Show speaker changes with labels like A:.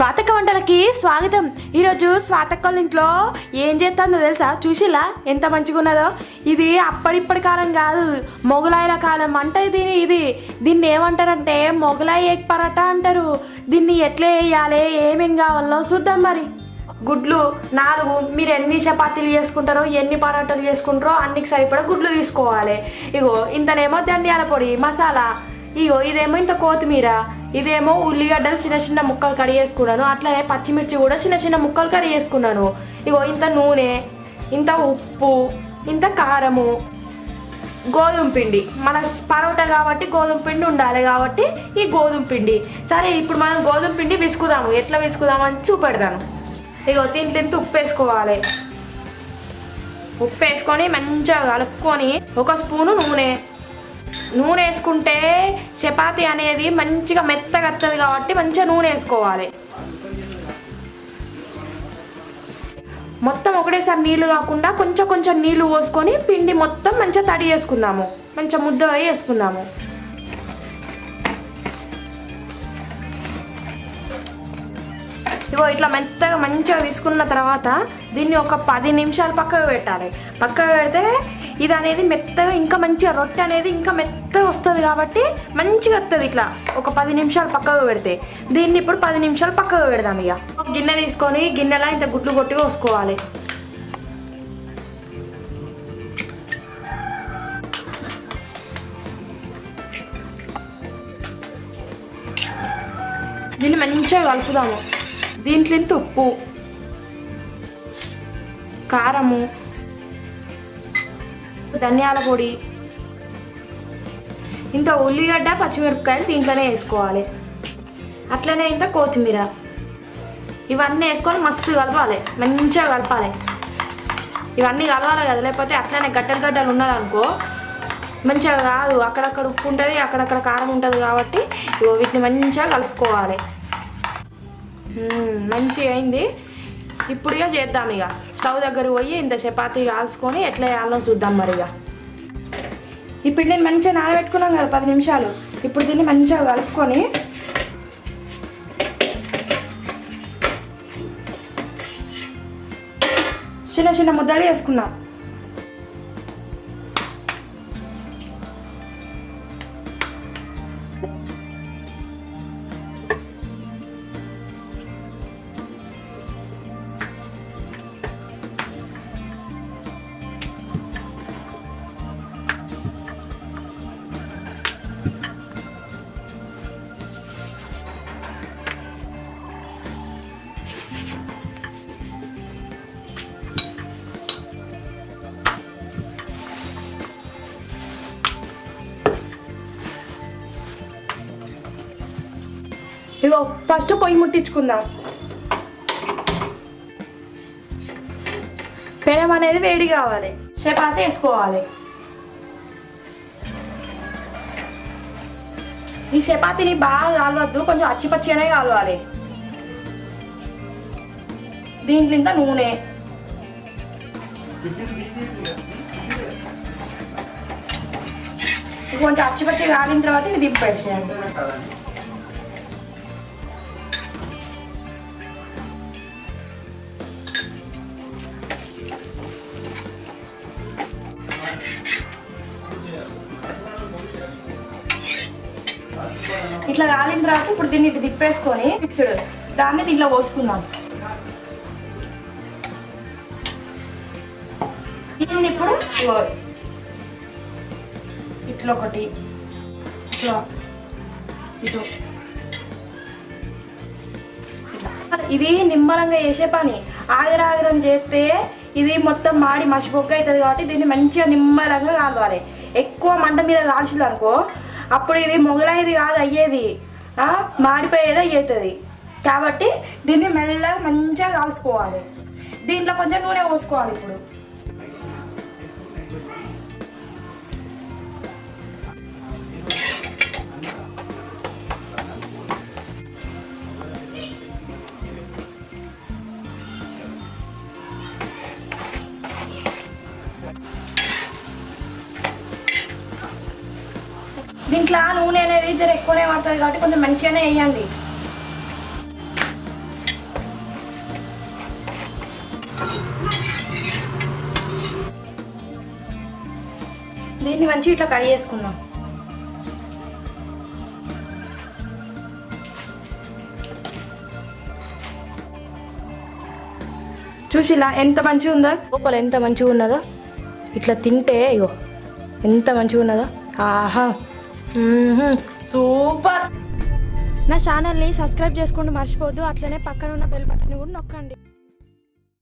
A: స్వాతక్క వంటలకి స్వాగతం. ఈరోజు స్వాతక్కల ఇంట్లో ఏం చేస్తుందో తెలుసా? చూసిలా ఎంత మంచిగా ఉన్నదో. ఇది అప్పటిప్పటి కాలం కాదు, మొగలాయిల కాలం వంట. దీన్ని ఏమంటారంటే మొగలాయి ఎగ్ పరాటా అంటారు. దీన్ని ఎట్లా వేయాలి, ఏమేం కావాలో చూద్దాం. మరి గుడ్లు 4, మీరు ఎన్ని చపాతీలు చేసుకుంటారో ఎన్ని పరాటాలు చేసుకుంటారో అన్నికి సరిపడా గుడ్లు తీసుకోవాలి. ఇగో ఇంతనేమో ధనియాల పొడి, మసాలా, ఇగో ఇదేమో ఇంత కొత్తిమీర, ఇదేమో ఉల్లిగడ్డలు చిన్న చిన్న ముక్కలు కడిగి వేసుకున్నాను. అట్లనే పచ్చిమిర్చి కూడా చిన్న చిన్న ముక్కలు కడిగి వేసుకున్నాను. ఇగో ఇంత నూనె, ఇంత ఉప్పు, ఇంత కారము, గోధుమ పిండి. మన పరోటా కాబట్టి గోధుమ పిండి ఉండాలి కాబట్టి ఈ గోధుమ పిండి. సరే, ఇప్పుడు మనం గోధుమ పిండి విసుకుదాము. ఎట్లా విసుకుదామని చూపెడతాను. ఇగో దీంట్లో ఇంత ఉప్పు వేసుకోవాలి. ఉప్పు వేసుకొని మంచిగా కలుపుకొని ఒక స్పూను నూనె వేసుకుంటే చపాతీ అనేది మంచిగా మెత్తగా వస్తుంది కాబట్టి మంచిగా నూనె వేసుకోవాలి. మొత్తం ఒకటేసారి నీళ్ళు కాకుండా కొంచెం కొంచెం నీళ్ళు పోసుకొని పిండి మొత్తం మంచిగా తడి చేసుకుందాము. మంచిగా ముద్ద వేసుకుందాము. ఇగో ఇట్లా మెత్తగా మంచిగా తీసుకున్న తర్వాత దీన్ని ఒక 10 నిమిషాలు పక్కకు పెట్టాలి. పక్కకు పెడితే ఇది అనేది మెత్తగా ఇంకా మంచిగా రొట్టె అనేది ఇంకా మెత్తగా వస్తుంది కాబట్టి మంచిగా వస్తుంది. ఇట్లా ఒక 10 నిమిషాలు పక్కకు పెడితే దీన్ని ఇప్పుడు 10 నిమిషాలు పక్కకు పెడదాం. ఇక గిన్నె తీసుకొని గిన్నెలా ఇంత గుడ్లు కొట్టి పోసుకోవాలి. దీన్ని మంచిగా కలుపుదాము. దీంట్లో ఇంత ఉప్పు, కారము, ధనియాల పొడి, ఇంత ఉల్లిగడ్డ, పచ్చిమిరపకాయలు దీంట్లోనే వేసుకోవాలి. అట్లనే ఇంత కొత్తిమీర, ఇవన్నీ వేసుకొని మస్తు కలపాలి. మంచిగా కలపాలి. ఇవన్నీ కలవాలి కదా, లేకపోతే అట్లనే గడ్డలు ఉన్నదనుకో మంచిగా కాదు. అక్కడక్కడ ఉప్పు ఉంటుంది, అక్కడక్కడ కారం ఉంటుంది కాబట్టి వీటిని మంచిగా కలుపుకోవాలి. మంచిగా అయింది. ఇప్పుడు ఇక చేద్దాం. ఇక స్టవ్ దగ్గర పోయి ఇంత చపాతీ కాల్చుకొని ఎట్లా వేయాలో చూద్దాం. మరి ఇక ఈ పిండిని మంచిగా నానబెట్టుకున్నాం కదా 10 నిమిషాలు. ఇప్పుడు దీన్ని మంచిగా కలుపుకొని చిన్న చిన్న ముద్దలు వేసుకున్నాం. ఇగో ఫస్ట్ పొయ్యి ముట్టించుకుందాం. పెనం అనేది వేడి కావాలి. చపాతీ వేసుకోవాలి. ఈ చపాతీని బాగా కాలవద్దు, కొంచెం అచ్చిపచ్చిగానే కాలవాలి. దీంట్లో ఇంత నూనె, కొంచెం అచ్చిపచ్చి కాలిన తర్వాత ఇది దింపేసేయండి. ఇట్లా కాలిన తర్వాత ఇప్పుడు దీన్ని ఇటు తిప్పేసుకొని మిక్స్డ్ దాన్ని దీంట్లో పోసుకుందాం. దీన్ని ఇప్పుడు ఇట్లా ఒకటి, ఇట్లా ఇటు, ఇది నిమ్మలంగా చేసే పని. ఆగరాగరం చేస్తే ఇది మొత్తం మాడి మసిపొగ్గ అవుతుంది కాబట్టి దీన్ని మంచిగా నిమ్మలంగా కాలవాలి. ఎక్కువ మంట మీద కాల్చిలు అనుకో అప్పుడు ఇది మొగలాయిది కాదు అయ్యేది, మాడిపోయేది అయ్యేది. కాబట్టి దీన్ని మెల్లగా మంచిగా కాల్చుకోవాలి. దీంట్లో కొంచెం నూనె పోసుకోవాలి. ఇప్పుడు దీంట్లో నూనె అనేది జర ఎక్కువనే పడుతుంది కాబట్టి కొంచెం మంచిగానే వేయండి. దీన్ని మంచిగా ఇట్లా కడిగి చేసుకుందాం. చూసిలా ఎంత మంచిగా ఉందో, లోపల ఎంత మంచిగా ఉన్నదో. ఇట్లా తింటే ఇగో ఎంత మంచిగా ఉన్నదో. ఆహా సూపర్. నా ఛానల్ని సబ్స్క్రైబ్ చేసుకోండి మర్చిపోద్దు. అట్లనే పక్కన ఉన్న బెల్ బటన్ కూడా నొక్కండి.